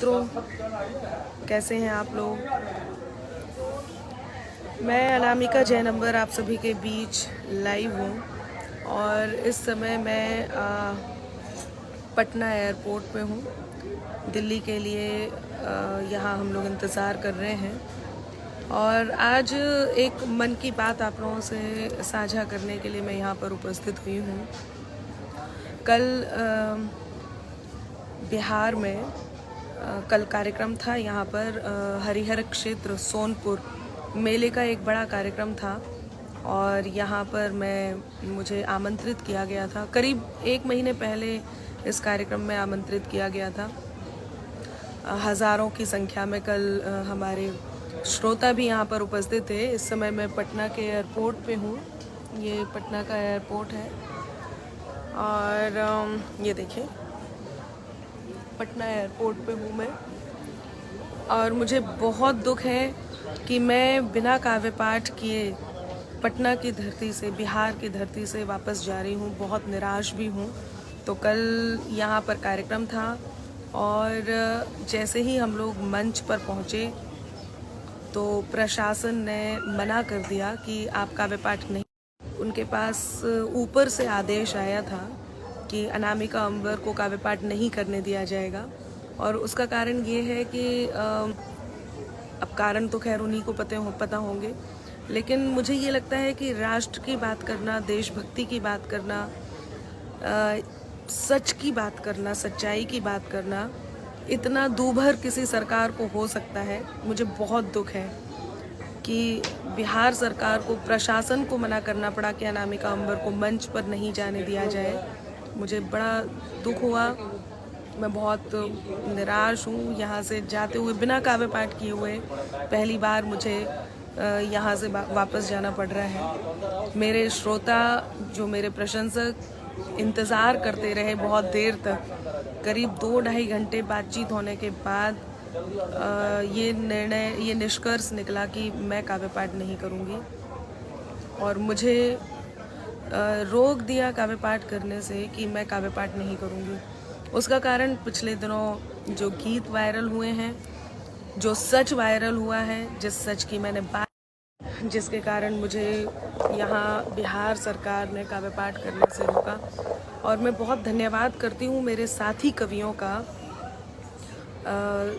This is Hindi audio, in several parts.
मित्रों, कैसे हैं आप लोग। मैं अनामिका जयनंबर आप सभी के बीच लाइव हूँ और इस समय मैं पटना एयरपोर्ट पे हूँ। दिल्ली के लिए यहाँ हम लोग इंतज़ार कर रहे हैं और आज एक मन की बात आप लोगों से साझा करने के लिए मैं यहाँ पर उपस्थित हुई हूँ। कल बिहार में कल कार्यक्रम था यहाँ पर हरिहर क्षेत्र सोनपुर मेले का एक बड़ा कार्यक्रम था और यहाँ पर मुझे आमंत्रित किया गया था। करीब 1 महीने पहले इस कार्यक्रम में आमंत्रित किया गया था। हज़ारों की संख्या में कल हमारे श्रोता भी यहाँ पर उपस्थित थे। इस समय मैं पटना के एयरपोर्ट पे हूँ। ये पटना का एयरपोर्ट है और ये देखिए पटना एयरपोर्ट पे हूँ मैं और मुझे बहुत दुख है कि मैं बिना काव्य पाठ किए पटना की धरती से, बिहार की धरती से वापस जा रही हूँ। बहुत निराश भी हूँ। तो कल यहाँ पर कार्यक्रम था और जैसे ही हम लोग मंच पर पहुँचे तो प्रशासन ने मना कर दिया कि आप काव्य पाठ नहीं। उनके पास ऊपर से आदेश आया था कि अनामिका अंबर को काव्य पाठ नहीं करने दिया जाएगा और उसका कारण ये है कि अब कारण तो खैर उन्हीं को पता होंगे, लेकिन मुझे ये लगता है कि राष्ट्र की बात करना, देशभक्ति की बात करना, सच की बात करना, सच्चाई की बात करना इतना दूभर किसी सरकार को हो सकता है। मुझे बहुत दुख है कि बिहार सरकार को, प्रशासन को मना करना पड़ा कि अनामिका अंबर को मंच पर नहीं जाने दिया जाए। मुझे बड़ा दुख हुआ। मैं बहुत निराश हूँ। यहाँ से जाते हुए बिना काव्य पाठ किए हुए पहली बार मुझे यहाँ से वापस जाना पड़ रहा है। मेरे श्रोता, जो मेरे प्रशंसक इंतज़ार करते रहे बहुत देर तक, करीब 2-2.5 घंटे बातचीत होने के बाद ये निष्कर्ष निकला कि मैं काव्य पाठ नहीं करूँगी और मुझे रोक दिया काव्य पाठ करने से कि मैं काव्य पाठ नहीं करूँगी। उसका कारण पिछले दिनों जो गीत वायरल हुए हैं, जो सच वायरल हुआ है, जिस सच की मैंने बात, जिसके कारण मुझे यहाँ बिहार सरकार ने काव्य पाठ करने से रोका। और मैं बहुत धन्यवाद करती हूँ मेरे साथी कवियों का,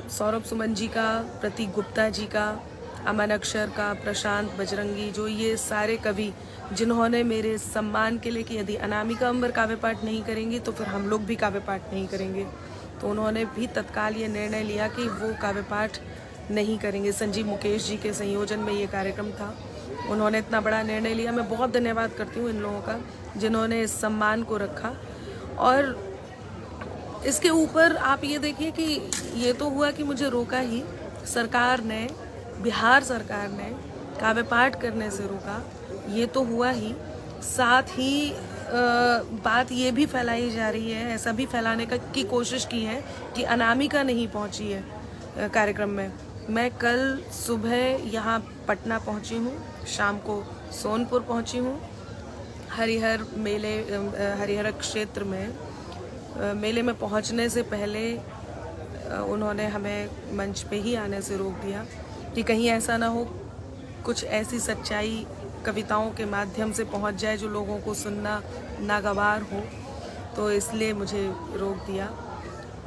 सौरभ सुमन जी का, प्रतीक गुप्ता जी का, अमन अक्षर का, प्रशांत बजरंगी, जो ये सारे कवि जिन्होंने मेरे सम्मान के लिए कि यदि अनामिका अंबर काव्य पाठ नहीं करेंगी तो फिर हम लोग भी काव्य पाठ नहीं करेंगे, तो उन्होंने भी तत्काल ये निर्णय लिया कि वो काव्य पाठ नहीं करेंगे। संजीव मुकेश जी के संयोजन में ये कार्यक्रम था, उन्होंने इतना बड़ा निर्णय लिया। मैं बहुत धन्यवाद करती हूँ इन लोगों का जिन्होंने इस सम्मान को रखा। और इसके ऊपर आप ये देखिए कि ये तो हुआ कि मुझे रोका ही, सरकार ने, बिहार सरकार ने काव्य पाठ करने से रोका, ये तो हुआ ही। साथ ही बात ये भी फैलाई जा रही है, ऐसा भी फैलाने की कोशिश की है कि अनामिका नहीं पहुंची है कार्यक्रम में। मैं कल सुबह यहाँ पटना पहुंची हूँ, शाम को सोनपुर पहुंची हूँ। हरिहर क्षेत्र में मेले में पहुंचने से पहले उन्होंने हमें मंच पे ही आने से रोक दिया कि कहीं ऐसा ना हो कुछ ऐसी सच्चाई कविताओं के माध्यम से पहुंच जाए जो लोगों को सुनना नागवार हो, तो इसलिए मुझे रोक दिया।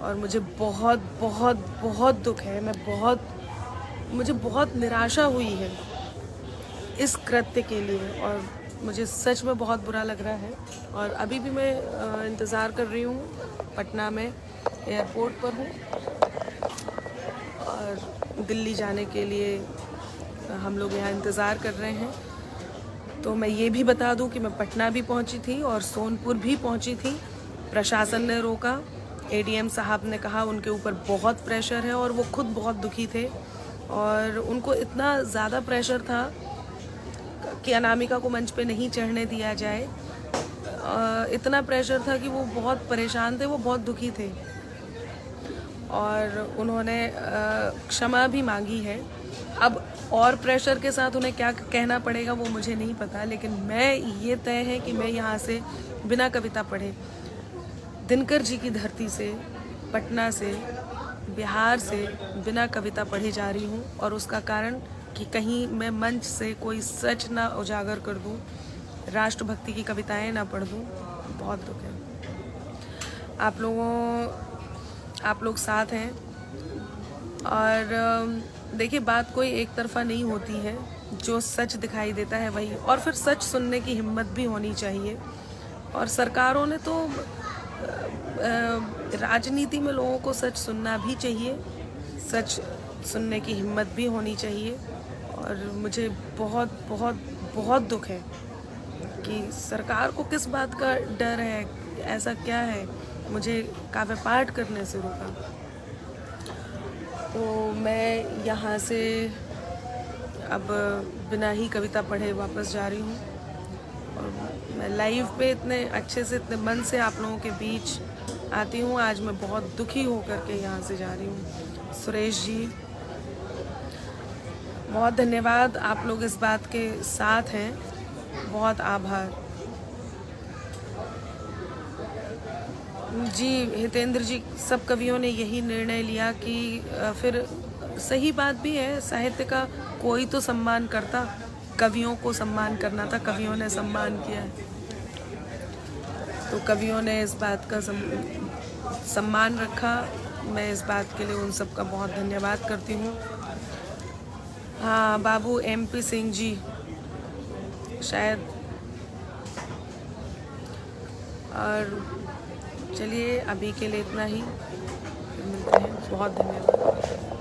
और मुझे बहुत बहुत बहुत दुख है। मुझे बहुत निराशा हुई है इस कृत्य के लिए और मुझे सच में बहुत बुरा लग रहा है। और अभी भी मैं इंतज़ार कर रही हूँ, पटना में एयरपोर्ट पर हूँ और दिल्ली जाने के लिए हम लोग यहाँ इंतज़ार कर रहे हैं। तो मैं ये भी बता दूं कि मैं पटना भी पहुंची थी और सोनपुर भी पहुंची थी। प्रशासन ने रोका। एडीएम साहब ने कहा उनके ऊपर बहुत प्रेशर है और वो खुद बहुत दुखी थे और उनको इतना ज़्यादा प्रेशर था कि अनामिका को मंच पे नहीं चढ़ने दिया जाए। इतना प्रेशर था कि वो बहुत परेशान थे, वो बहुत दुखी थे और उन्होंने क्षमा भी मांगी है। अब और प्रेशर के साथ उन्हें क्या कहना पड़ेगा वो मुझे नहीं पता, लेकिन मैं ये तय है कि मैं यहाँ से बिना कविता पढ़े दिनकर जी की धरती से, पटना से बिहार से बिना कविता पढ़े जा रही हूँ, और उसका कारण कि कहीं मैं मंच से कोई सच ना उजागर कर दूँ, राष्ट्रभक्ति की कविताएं ना पढ़ दूँ। बहुत दुख है। आप लोग साथ हैं, और देखिए बात कोई एक तरफा नहीं होती है, जो सच दिखाई देता है वही, और फिर सच सुनने की हिम्मत भी होनी चाहिए। और सरकारों ने तो राजनीति में लोगों को सच सुनना भी चाहिए, सच सुनने की हिम्मत भी होनी चाहिए। और मुझे बहुत बहुत बहुत दुख है कि सरकार को किस बात का डर है, ऐसा क्या है मुझे काव्य पाठ करने से रोका। तो मैं यहाँ से अब बिना ही कविता पढ़े वापस जा रही हूँ, और मैं लाइव पे इतने अच्छे से, इतने मन से आप लोगों के बीच आती हूँ। आज मैं बहुत दुखी होकर के यहाँ से जा रही हूँ। सुरेश जी, बहुत धन्यवाद, आप लोग इस बात के साथ हैं, बहुत आभार जी। हितेंद्र जी, सब कवियों ने यही निर्णय लिया कि फिर सही बात भी है, साहित्य का कोई तो सम्मान करता, कवियों को सम्मान करना था, कवियों ने सम्मान किया है, तो कवियों ने इस बात का सम्मान रखा। मैं इस बात के लिए उन सब का बहुत धन्यवाद करती हूँ। हाँ, बाबू MP सिंह जी शायद। और चलिए अभी के लिए इतना ही, मिलते हैं, बहुत धन्यवाद।